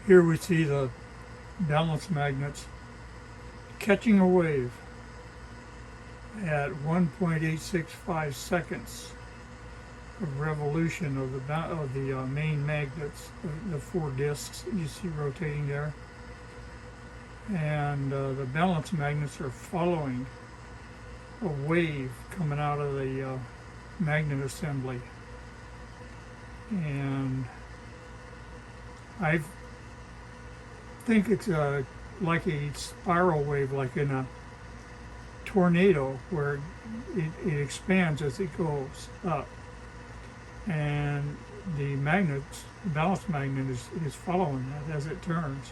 Here we see the balance magnets catching a wave at 1.865 seconds of revolution of the main magnets, the four discs you see rotating there. And the balance magnets are following a wave coming out of the magnet assembly. And I think it's like a spiral wave, like in a tornado, where it expands as it goes up. And the balance magnet is following that as it turns.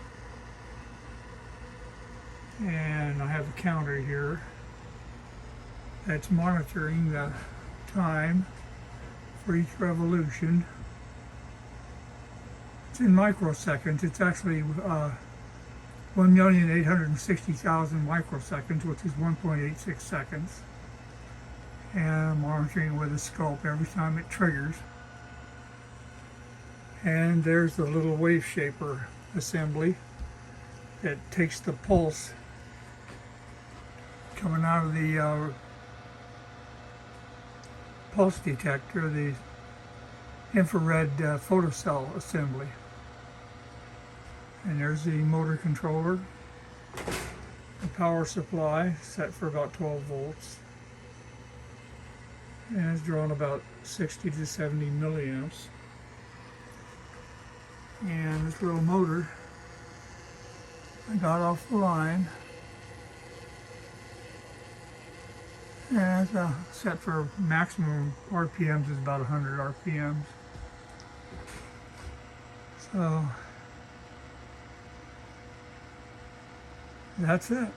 And I have a counter here that's monitoring the time for each revolution. It's in microseconds. It's actually 1,860,000 microseconds, which is 1.86 seconds. And I'm monitoring with a scope every time it triggers. And there's the little wave shaper assembly that takes the pulse coming out of the pulse detector, the infrared photocell assembly. And there's the motor controller, the power supply set for about 12 volts. And it's drawing about 60 to 70 milliamps. And this little motor I got off the line. And it's set for maximum RPMs is about 100 RPMs. So that's it.